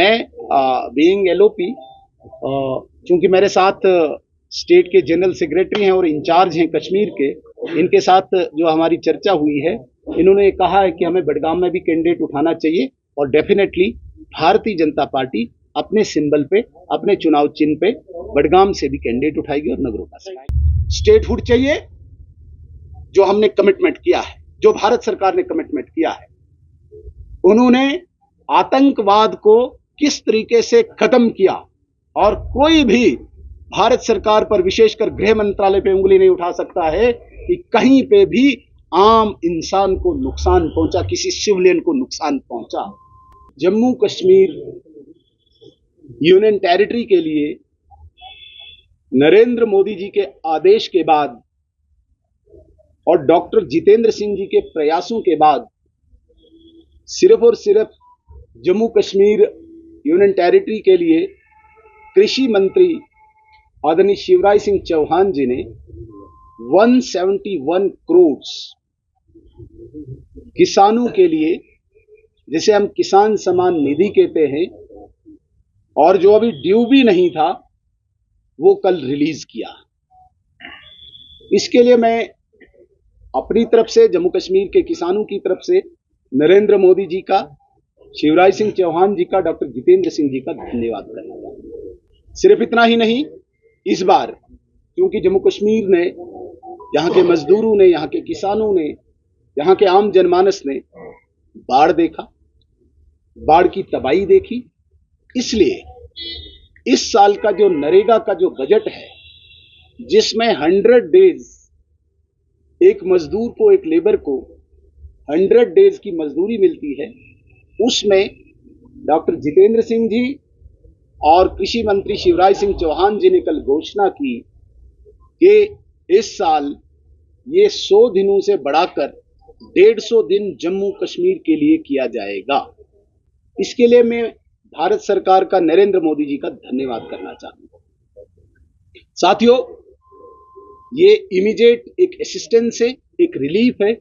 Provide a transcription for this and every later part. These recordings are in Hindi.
मैं बीइंग एलओपी, चूंकि मेरे साथ स्टेट के जनरल सेक्रेटरी हैं और इंचार्ज हैं कश्मीर के, इनके साथ जो हमारी चर्चा हुई है, इन्होंने कहा है कि हमें बडगाम में भी कैंडिडेट उठाना चाहिए और डेफिनेटली भारतीय जनता पार्टी अपने सिंबल पे, अपने चुनाव चिन्ह पे बडगाम से भी कैंडिडेट उठाएगी और नगरोटा से। स्टेटहुड चाहिए, जो हमने कमिटमेंट किया है, जो भारत सरकार ने कमिटमेंट किया है। उन्होंने आतंकवाद को किस तरीके से खत्म किया और कोई भी भारत सरकार पर, विशेषकर गृह मंत्रालय पे उंगली नहीं उठा सकता है कि कहीं पे भी आम इंसान को नुकसान पहुंचा, किसी सिविलियन को नुकसान पहुंचा। जम्मू कश्मीर यूनियन टेरिटरी के लिए नरेंद्र मोदी जी के आदेश के बाद और डॉक्टर जितेंद्र सिंह जी के प्रयासों के बाद सिर्फ और सिर्फ जम्मू कश्मीर यूनियन टेरिटरी के लिए कृषि मंत्री आदरणीय शिवराज सिंह चौहान जी ने 171 करोड़ किसानों के लिए, जिसे हम किसान सम्मान निधि कहते हैं, और जो अभी ड्यू भी नहीं था, वो कल रिलीज किया। इसके लिए मैं अपनी तरफ से, जम्मू कश्मीर के किसानों की तरफ से नरेंद्र मोदी जी का, शिवराज सिंह चौहान जी का, डॉक्टर जितेंद्र सिंह जी का धन्यवाद करना चाहता हूं। सिर्फ इतना ही नहीं, इस बार क्योंकि जम्मू कश्मीर ने, यहाँ के मजदूरों ने, यहाँ के किसानों ने, यहाँ के आम जनमानस ने बाढ़ देखा, बाढ़ की तबाही देखी, इसलिए इस साल का जो नरेगा का जो बजट है, जिसमें 100 डेज एक मजदूर को, एक लेबर को 100 डेज की मजदूरी मिलती है, उसमें डॉक्टर जितेंद्र सिंह जी और कृषि मंत्री शिवराज सिंह चौहान जी ने कल घोषणा की कि इस साल ये 100 दिनों से बढ़ाकर 150 दिन जम्मू कश्मीर के लिए किया जाएगा। इसके लिए मैं भारत सरकार का, नरेंद्र मोदी जी का धन्यवाद करना चाहूंगा। साथियों, ये इमीडिएट एक असिस्टेंस है, एक रिलीफ है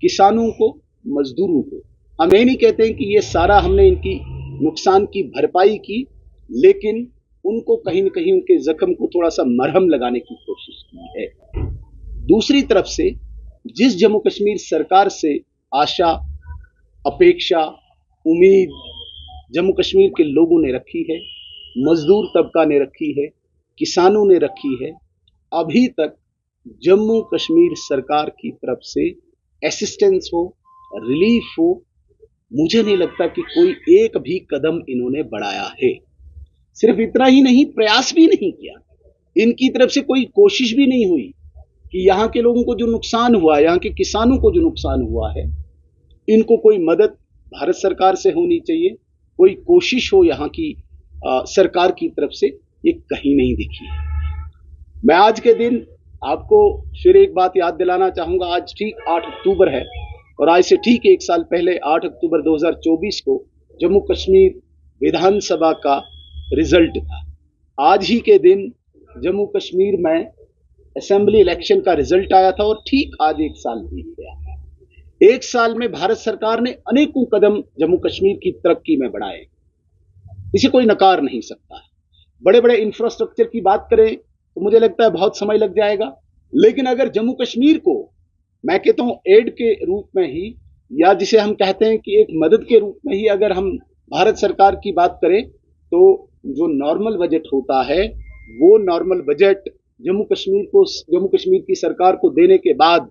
किसानों को, मजदूरों को। हम ये नहीं कहते हैं कि ये सारा हमने इनकी नुकसान की भरपाई की, लेकिन उनको कहीं न कहीं उनके जख्म को थोड़ा सा मरहम लगाने की कोशिश की है। दूसरी तरफ से जिस जम्मू कश्मीर सरकार से आशा, अपेक्षा, उम्मीद जम्मू कश्मीर के लोगों ने रखी है, मजदूर तबका ने रखी है, किसानों ने रखी है, अभी तक जम्मू कश्मीर सरकार की तरफ से असिस्टेंस हो, रिलीफ हो, मुझे नहीं लगता कि कोई एक भी कदम इन्होंने बढ़ाया है। सिर्फ इतना ही नहीं, प्रयास भी नहीं किया, इनकी तरफ से कोई कोशिश भी नहीं हुई कि यहाँ के लोगों को जो नुकसान हुआ, यहाँ के किसानों को जो नुकसान हुआ है, इनको कोई मदद भारत सरकार से होनी चाहिए, कोई कोशिश हो यहाँ की सरकार की तरफ से, ये कहीं नहीं दिखी। मैं आज के दिन आपको फिर एक बात याद दिलाना चाहूंगा। आज ठीक 8 अक्टूबर है और आज से ठीक 1 साल पहले 8 अक्टूबर 2024 को जम्मू कश्मीर विधानसभा का रिजल्ट था। आज ही के दिन जम्मू कश्मीर में असेंबली इलेक्शन का रिजल्ट आया था और ठीक आज 1 साल बीत गया। 1 साल में भारत सरकार ने अनेकों कदम जम्मू कश्मीर की तरक्की में बढ़ाए, इसे कोई नकार नहीं सकता। बड़े बड़े इंफ्रास्ट्रक्चर की बात करें तो मुझे लगता है बहुत समय लग जाएगा, लेकिन अगर जम्मू कश्मीर को मैं कहता हूं एड के रूप में ही, या जिसे हम कहते हैं कि एक मदद के रूप में ही अगर हम भारत सरकार की बात करें, तो जो नॉर्मल बजट होता है, वो नॉर्मल बजट जम्मू कश्मीर की सरकार को देने के बाद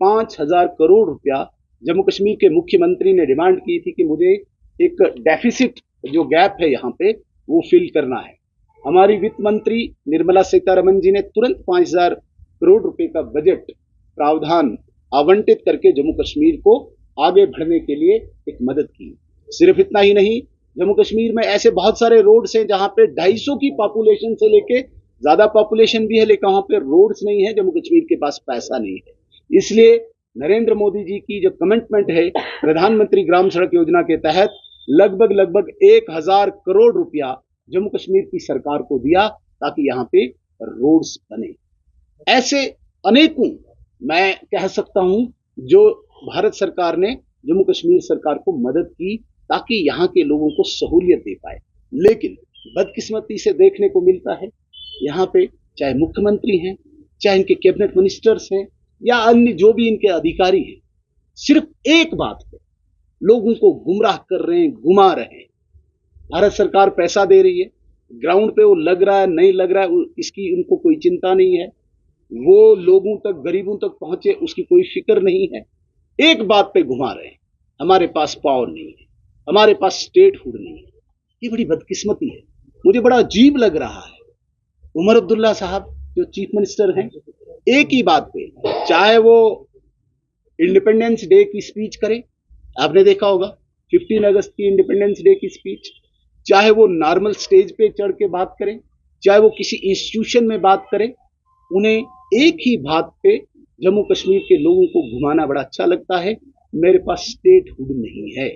5000 करोड़ रुपया जम्मू कश्मीर के मुख्यमंत्री ने डिमांड की थी कि मुझे एक डेफिसिट, जो गैप है यहाँ पे, वो फिल करना है। हमारी वित्त मंत्री निर्मला सीतारमन जी ने तुरंत 5000 करोड़ रुपए का बजट प्रावधान आवंटित करके जम्मू कश्मीर को आगे बढ़ने के लिए एक मदद की। सिर्फ इतना ही नहीं, जम्मू कश्मीर में ऐसे बहुत सारे रोड्स हैं जहां पे 250 की पॉपुलेशन से लेके ज्यादा पॉपुलेशन भी है, लेकिन वहां पे रोड्स नहीं है, जम्मू कश्मीर के पास पैसा नहीं है। इसलिए नरेंद्र मोदी जी की जो कमिटमेंट है, प्रधानमंत्री ग्राम सड़क योजना के तहत लगभग 1000 करोड़ रुपया जम्मू कश्मीर की सरकार को दिया ताकि यहाँ पे रोड्स बने। ऐसे अनेकों मैं कह सकता हूं जो भारत सरकार ने जम्मू कश्मीर सरकार को मदद की ताकि यहाँ के लोगों को सहूलियत दे पाए। लेकिन बदकिस्मती से देखने को मिलता है यहाँ पे चाहे मुख्यमंत्री हैं, चाहे इनके कैबिनेट मिनिस्टर्स हैं या अन्य जो भी इनके अधिकारी हैं, सिर्फ एक बात पे लोगों को गुमराह कर रहे हैं, घुमा रहे हैं। भारत सरकार पैसा दे रही है, ग्राउंड पे वो लग रहा है नहीं लग रहा है इसकी उनको कोई चिंता नहीं है, वो लोगों तक गरीबों तक पहुंचे उसकी कोई फिक्र नहीं है। एक बात पे घुमा रहे हैं, हमारे पास पावर नहीं है, हमारे पास स्टेटहुड नहीं है। ये बड़ी बदकिस्मती है, मुझे बड़ा अजीब लग रहा है। उमर अब्दुल्ला साहब जो चीफ मिनिस्टर हैं, एक ही बात पे, चाहे वो इंडिपेंडेंस डे की स्पीच करे, आपने देखा होगा 15 अगस्त की इंडिपेंडेंस डे की स्पीच, चाहे वो नॉर्मल स्टेज पे चढ़ के बात करें, चाहे वो किसी इंस्टीट्यूशन में बात करें, उन्हें एक ही बात पे जम्मू कश्मीर के लोगों को घुमाना बड़ा अच्छा लगता है। मेरे पास स्टेटहुड नहीं है,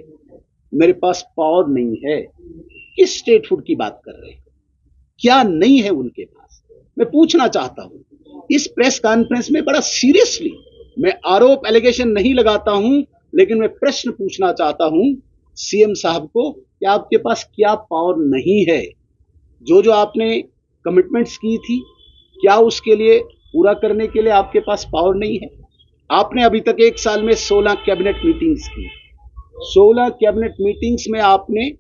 मेरे पास पावर नहीं है। किस स्टेटहुड की बात कर रहे हैं? क्या नहीं है उनके पास? मैं पूछना चाहता हूं इस प्रेस कॉन्फ्रेंस में बड़ा सीरियसली, मैं आरोप एलिगेशन नहीं लगाता हूं, लेकिन मैं प्रश्न पूछना चाहता हूं सीएम साहब को कि आपके पास क्या पावर नहीं है? जो जो आपने कमिटमेंट्स की थी, क्या उसके लिए पूरा करने के लिए आपके पास पावर नहीं है? आपने अभी तक एक साल में 16 कैबिनेट मीटिंग्स की, 16 कैबिनेट मीटिंग्स में आपने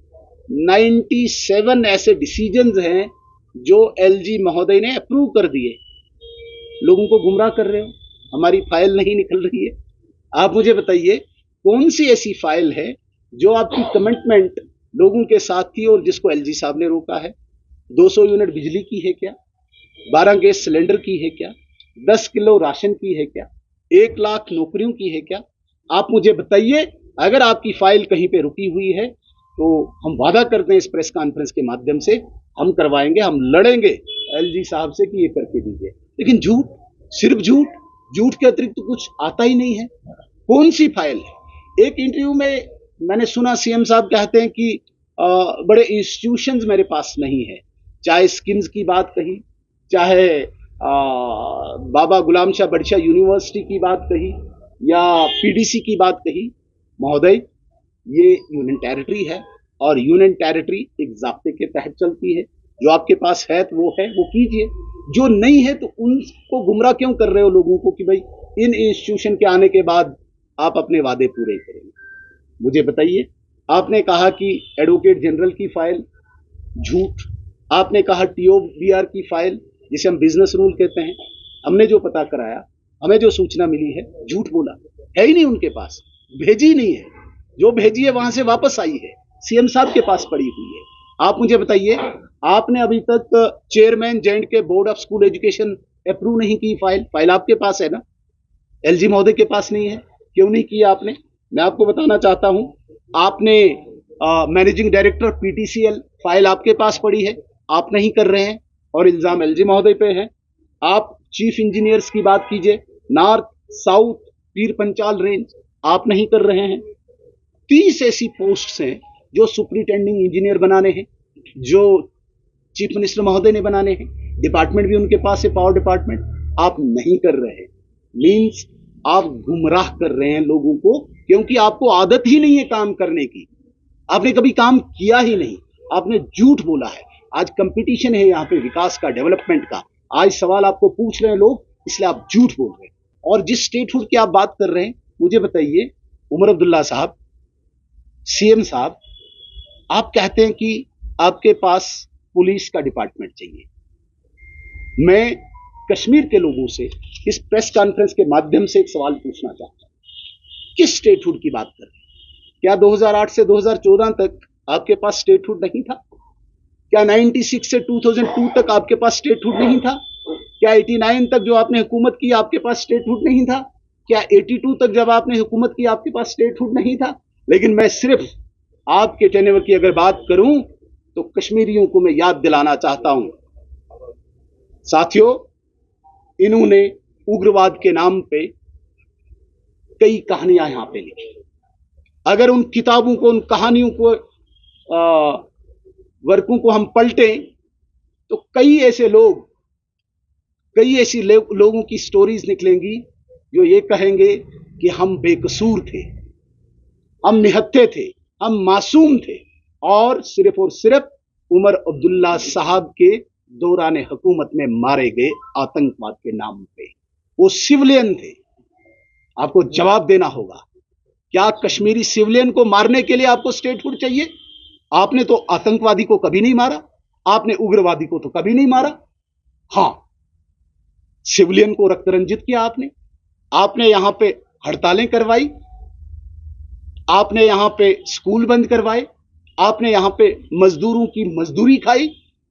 97 ऐसे डिसीजंस हैं जो एलजी महोदय ने अप्रूव कर दिए। लोगों को गुमराह कर रहे हो, हमारी फाइल नहीं निकल रही है। आप मुझे बताइए कौन सी ऐसी फाइल है जो आपकी कमिटमेंट लोगों के साथ थी और जिसको एलजी साहब ने रोका है? 200 यूनिट बिजली की है क्या? 12 गैस सिलेंडर की है क्या? 10 किलो राशन की है क्या? 1 लाख नौकरियों की है क्या? आप मुझे बताइए। अगर आपकी फाइल कहीं पे रुकी हुई है तो हम वादा करते हैं इस प्रेस कॉन्फ्रेंस के माध्यम से हम करवाएंगे, हम लड़ेंगे एलजी साहब से कि ये करके दीजिए। लेकिन झूठ, सिर्फ झूठ, झूठ के अतिरिक्त तो कुछ आता ही नहीं है। कौन सी फाइल है? एक इंटरव्यू में मैंने सुना सीएम साहब कहते हैं कि बड़े इंस्टीट्यूशंस मेरे पास नहीं है, चाहे स्किम्स की बात कही, चाहे बाबा गुलाम शाह बड़शाह यूनिवर्सिटी की बात कही या पीडीसी की बात कही। महोदय, ये यूनियन टेरिटरी है और यूनियन टेरिटरी एक ज़ाब्ते के तहत चलती है। जो आपके पास है तो वो है, वो कीजिए, जो नहीं है तो उनको गुमराह क्यों कर रहे हो लोगों को कि भाई इन इंस्टीट्यूशन के आने के बाद आप अपने वादे पूरे करेंगे? मुझे बताइए। आपने कहा कि एडवोकेट जनरल की फाइल, झूठ। आपने कहा टीओबीआर की फाइल, जिसे हम बिजनेस रूल कहते हैं, हमने जो पता कराया, हमें जो सूचना मिली है, झूठ बोला, है ही नहीं उनके पास, भेजी ही नहीं है। जो भेजी है वहां से वापस आई है, सीएम साहब के पास पड़ी हुई है। आप मुझे बताइए, आपने अभी तक चेयरमैन जेएंड के board of school education approve नहीं की फाइल आपके पास है ना? एलजी महोदय के पास नहीं है, क्यों नहीं किया आपने? मैं आपको बताना चाहता हूं, आपने मैनेजिंग डायरेक्टर पीटीसीएल फाइल आपके पास पड़ी है, आप नहीं कर रहे हैं और इल्जाम एलजी महोदय पे है। आप चीफ इंजीनियर्स की बात कीजिए, नॉर्थ साउथ पीर पंचाल रेंज, आप नहीं कर रहे हैं। 30 ऐसी पोस्ट्स हैं जो सुपरिटेंडिंग इंजीनियर बनाने हैं, जो चीफ मिनिस्टर महोदय ने बनाने हैं, डिपार्टमेंट भी उनके पास है, पावर डिपार्टमेंट, आप नहीं कर रहे हैं। मीन्स आप गुमराह कर रहे हैं लोगों को, क्योंकि आपको आदत ही नहीं है काम करने की, आपने कभी काम किया ही नहीं, आपने झूठ बोला है। आज कंपटीशन है यहाँ पे विकास का, डेवलपमेंट का, आज सवाल आपको पूछ रहे हैं लोग, इसलिए आप झूठ बोल रहे हैं। और जिस स्टेटहुड की आप बात कर रहे हैं, मुझे बताइए उमर अब्दुल्ला साहब, सीएम साहब, आप कहते हैं कि आपके पास पुलिस का डिपार्टमेंट चाहिए। मैं कश्मीर के लोगों से इस प्रेस कॉन्फ्रेंस के माध्यम से एक सवाल पूछना चाहता हूं, किस स्टेटहुड की बात कर रहे हैं? क्या 2008 से 2014 तक आपके पास स्टेटहुड नहीं था? क्या 96 से 2002 तक आपके पास स्टेटहुड नहीं था? क्या 89 तक जो आपने हुकूमत की आपके पास स्टेटहुड नहीं था? क्या 82 तक जब आपने हुकूमत की आपके पास स्टेटहुड नहीं था? लेकिन मैं सिर्फ आपके टेन्योर की अगर बात करूं तो कश्मीरियों को मैं याद दिलाना चाहता हूं, साथियों, इन्होंने उग्रवाद के नाम पे कई कहानियां यहां पे लिखी। अगर उन किताबों को, उन कहानियों को, वर्कों को हम पलटें तो कई ऐसे लोग, कई ऐसी लोगों की स्टोरीज निकलेंगी जो ये कहेंगे कि हम बेकसूर थे, हम निहत्थे थे, हम मासूम थे और सिर्फ उमर अब्दुल्ला साहब के दौरान हुकूमत में मारे गए आतंकवाद के नाम पे। वो सिविलियन थे, आपको जवाब देना होगा। क्या कश्मीरी सिविलियन को मारने के लिए आपको स्टेटहुड चाहिए? आपने तो आतंकवादी को कभी नहीं मारा, आपने उग्रवादी को तो कभी नहीं मारा। हां, सिविलियन को रक्त रंजित किया आपने यहां पे हड़तालें करवाई, आपने यहां पे स्कूल बंद करवाए, आपने यहां पे मजदूरों की मजदूरी खाई।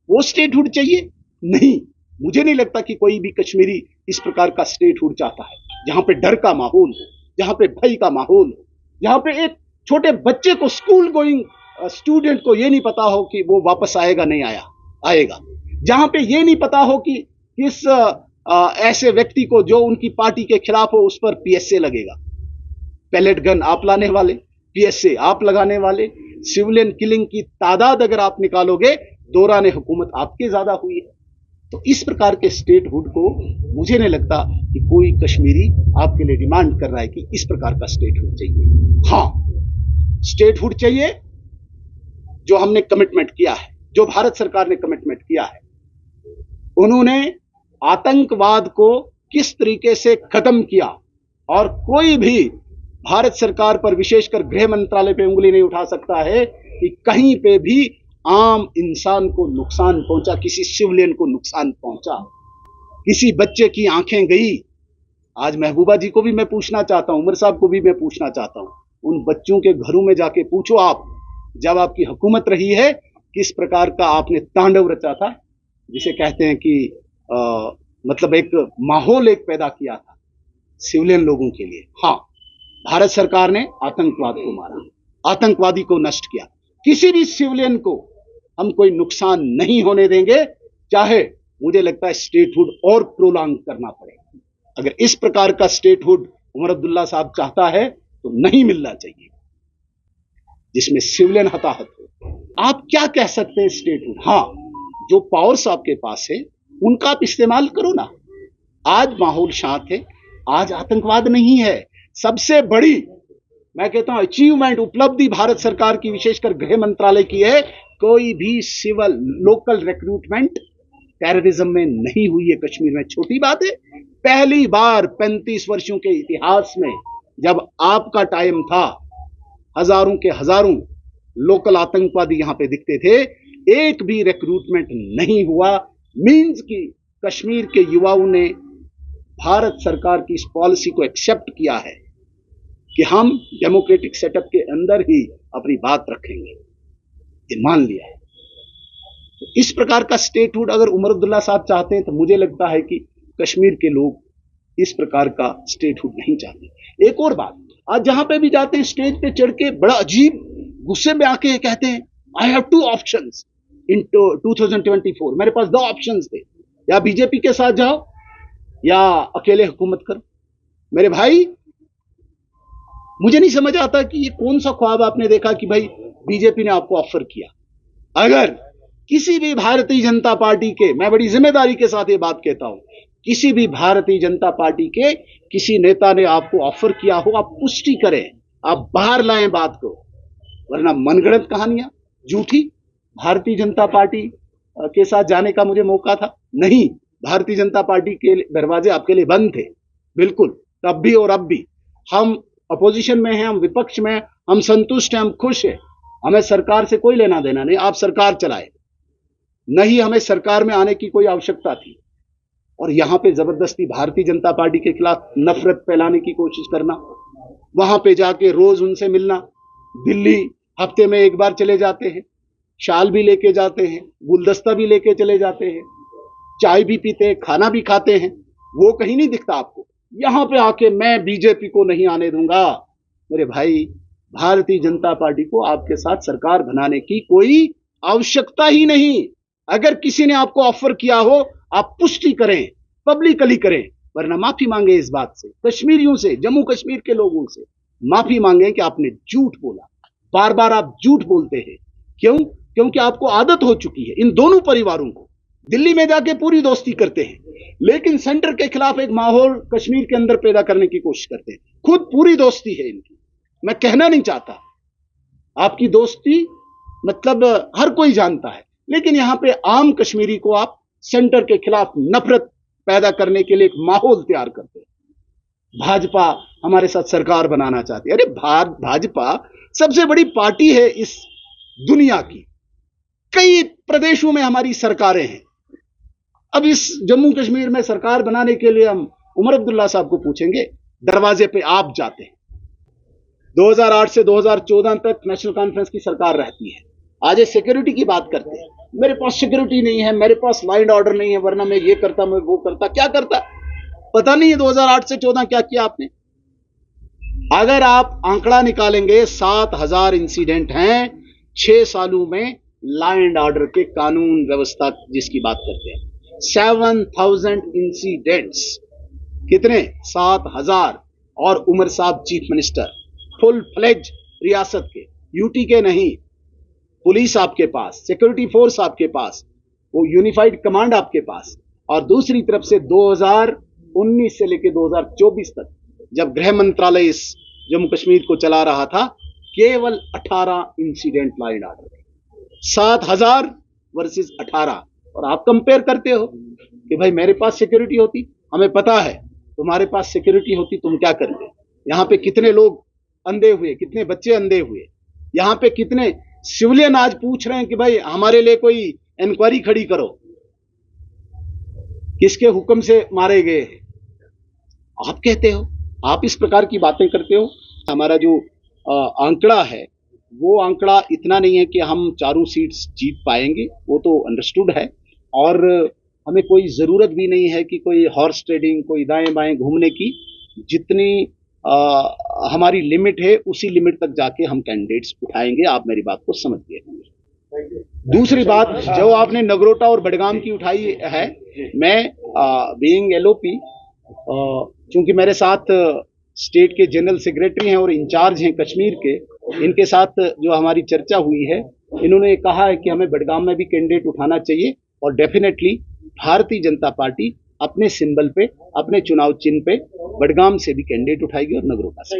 वो स्टेटहुड चाहिए? नहीं, मुझे नहीं लगता कि कोई भी कश्मीरी इस प्रकार का स्टेटहुड चाहता है, जहां पे डर का माहौल हो, जहां पे भय का माहौल हो, जहां पे एक छोटे बच्चे को, स्कूल गोइंग स्टूडेंट को यह नहीं पता हो कि वो वापस आएगा नहीं आएगा, जहां पे यह नहीं पता हो कि किस ऐसे व्यक्ति को जो उनकी पार्टी के खिलाफ हो उस पर पीएसए लगेगा। पैलेट गन आप लाने वाले, पीएसए आप लगाने वाले, सिविलियन किलिंग की तादाद अगर आप निकालोगे, दौरान हुकूमत आपके ज्यादा हुई है। तो इस प्रकार के स्टेटहुड को मुझे नहीं लगता कि कोई कश्मीरी आपके लिए डिमांड कर रहा है कि इस प्रकार का स्टेटहुड चाहिए। हां, स्टेटहुड चाहिए जो हमने कमिटमेंट किया है, जो भारत सरकार ने कमिटमेंट किया है। उन्होंने आतंकवाद को किस तरीके से खत्म किया, और कोई भी भारत सरकार पर, विशेषकर गृह मंत्रालय पे उंगली नहीं उठा सकता है कि कहीं पे भी आम इंसान को नुकसान पहुंचा, किसी सिविलियन को नुकसान पहुंचा, किसी बच्चे की आंखें गई। आज महबूबा जी को भी मैं पूछना चाहता हूं, उमर साहब को भी मैं पूछना चाहता हूं, उन बच्चों के घरों में जाके पूछो आप, जब आपकी हुकूमत रही है किस प्रकार का आपने तांडव रचा था, जिसे कहते हैं कि मतलब एक माहौल एक पैदा किया था सिविलियन लोगों के लिए। हां, भारत सरकार ने आतंकवाद को मारा, आतंकवादी को नष्ट किया। किसी भी सिविलियन को हम कोई नुकसान नहीं होने देंगे, चाहे मुझे लगता है स्टेटहुड और प्रोलॉन्ग करना पड़ेगा। अगर इस प्रकार का स्टेटहुड उमर अब्दुल्ला साहब चाहता है तो नहीं मिलना चाहिए, जिसमें सिविलियन हताहत हो। आप क्या कह सकते हैं स्टेटहुड? हां, जो पावर्स आपके पास है उनका आप इस्तेमाल करो ना। आज माहौल शांत है, आज आतंकवाद नहीं है। सबसे बड़ी मैं कहता हूं अचीवमेंट, उपलब्धि भारत सरकार की, विशेषकर गृह मंत्रालय की है, कोई भी सिविल लोकल रिक्रूटमेंट टेररिज्म में नहीं हुई है कश्मीर में। छोटी बात है, पहली बार 35 वर्षों के इतिहास में जब आपका टाइम था, हजारों के हजारों लोकल आतंकवादी यहां पे दिखते थे, एक भी रिक्रूटमेंट नहीं हुआ। मींस कि कश्मीर के युवाओं ने भारत सरकार की इस पॉलिसी को एक्सेप्ट किया है कि हम डेमोक्रेटिक सेटअप के अंदर ही अपनी बात रखेंगे, ये मान लिया है। तो इस प्रकार का स्टेटहुड अगर उमर अब्दुल्ला साहब चाहते हैं तो मुझे लगता है कि कश्मीर के लोग इस प्रकार का स्टेटहुड नहीं चाहते। एक और बात, आज जहां पे भी जाते हैं स्टेज पे चढ़ के बड़ा अजीब गुस्से में आके कहते हैं आई हैव 2 ऑप्शंस इन 2024। मेरे पास 2 ऑप्शंस थे, या बीजेपी के साथ जाओ या अकेले हुकूमत करो। मेरे भाई, मुझे नहीं समझ आता कि ये कौन सा ख्वाब आपने देखा कि भाई बीजेपी ने आपको ऑफर किया। अगर किसी भी भारतीय जनता पार्टी के, मैं बड़ी जिम्मेदारी के साथ ये बात कहता हूं, किसी भी भारतीय जनता पार्टी के किसी नेता ने आपको ऑफर किया हो, आप पुष्टि करें, आप बाहर लाएं बात को, वरना मनगढ़ंत कहानियां झूठी। भारतीय जनता पार्टी के साथ जाने का मुझे मौका था नहीं, भारतीय जनता पार्टी के दरवाजे आपके लिए बंद थे, बिल्कुल, तब भी और अब भी। हम अपोजिशन में हैं, हम विपक्ष में, हम संतुष्ट हैं, हम खुश हैं, हमें सरकार से कोई लेना देना नहीं, आप सरकार चलाए, नहीं हमें सरकार में आने की कोई आवश्यकता थी। और यहां पे जबरदस्ती भारतीय जनता पार्टी के खिलाफ नफरत फैलाने की कोशिश करना, वहां पे जाके रोज उनसे मिलना, दिल्ली हफ्ते में एक बार चले जाते हैं, शाल भी लेके जाते हैं, गुलदस्ता भी लेके चले जाते हैं, चाय भी पीते हैं, खाना भी खाते हैं, वो कहीं नहीं दिखता आपको। यहां पे आके मैं बीजेपी को नहीं आने दूंगा। मेरे भाई, भारतीय जनता पार्टी को आपके साथ सरकार बनाने की कोई आवश्यकता ही नहीं। अगर किसी ने आपको ऑफर किया हो, आप पुष्टि करें, पब्लिकली करें, वरना माफी मांगे इस बात से, कश्मीरियों से, जम्मू कश्मीर के लोगों से माफी मांगे कि आपने झूठ बोला। बार बार आप झूठ बोलते हैं, क्यों? क्योंकि आपको आदत हो चुकी है। इन दोनों परिवारों को दिल्ली में जाके पूरी दोस्ती करते हैं, लेकिन सेंटर के खिलाफ एक माहौल कश्मीर के अंदर पैदा करने की कोशिश करते हैं। खुद पूरी दोस्ती है इनकी, मैं कहना नहीं चाहता, आपकी दोस्ती मतलब हर कोई जानता है, लेकिन यहां पे आम कश्मीरी को आप सेंटर के खिलाफ नफरत पैदा करने के लिए एक माहौल तैयार करते हैं। भाजपा हमारे साथ सरकार बनाना चाहती है। अरे भाजपा सबसे बड़ी पार्टी है इस दुनिया की, कई प्रदेशों में हमारी सरकारें हैं। अब इस जम्मू कश्मीर में सरकार बनाने के लिए हम उमर अब्दुल्ला साहब को पूछेंगे, दरवाजे पे आप जाते हैं। 2008 से 2014 तक नेशनल कॉन्फ्रेंस की सरकार रहती है। आज ये सिक्योरिटी की बात करते हैं, मेरे पास सिक्योरिटी नहीं है, मेरे पास लॉ एंड ऑर्डर नहीं है, वरना मैं ये करता, मैं वो करता। क्या करता पता नहीं है। 2008 से 14 क्या किया आपने? अगर आप आंकड़ा निकालेंगे, 7000 इंसिडेंट हैं 6 सालों में लॉ एंड ऑर्डर के, कानून व्यवस्था जिसकी बात करते हैं। 7000 इंसिडेंट्स, कितने? 7000। और उमर साहब चीफ मिनिस्टर, फुल फ्लेज रियासत के, यूटी के नहीं। पुलिस आपके पास, सिक्योरिटी फोर्स आपके पास, वो यूनिफाइड कमांड आपके पास। और दूसरी तरफ से 2019 से लेकर 2024 तक जब गृह मंत्रालय इस जम्मू कश्मीर को चला रहा था, केवल 18 incident law and order, 7000 versus 18। और आप कंपेयर करते हो कि भाई मेरे पास सिक्योरिटी होती, हमें पता है तुम्हारे पास सिक्योरिटी होती, तुम क्या करते? यहां पे कितने लोग अंधे हुए, कितने बच्चे अंधे हुए, यहां पे कितने सिविलियन आज पूछ रहे हैं कि भाई हमारे लिए कोई इंक्वायरी खड़ी करो, किसके हुक्म से मारे गए हैं। आप कहते हो, आप इस प्रकार की बातें करते हो। हमारा जो आंकड़ा है, वो आंकड़ा इतना नहीं है कि हम चारों सीट्स जीत पाएंगे, वो तो अंडरस्टूड है। और हमें कोई ज़रूरत भी नहीं है कि कोई हॉर्स ट्रेडिंग, कोई दाएं बाएं घूमने की। जितनी हमारी लिमिट है, उसी लिमिट तक जाके हम कैंडिडेट्स उठाएंगे। आप मेरी बात को समझिए। दूसरी बात जो आपने नगरोटा और बडगाम की उठाई है, मैं बीइंग एलओपी, चूंकि मेरे साथ स्टेट के जनरल सेक्रेटरी हैं और इंचार्ज हैं कश्मीर के, इनके साथ जो हमारी चर्चा हुई है, इन्होंने कहा है कि हमें बडगाम में भी कैंडिडेट उठाना चाहिए। और डेफिनेटली भारतीय जनता पार्टी अपने सिंबल पे, अपने चुनाव चिन्ह पे बडगाम से भी कैंडिडेट उठाएगी और नगरोटा से।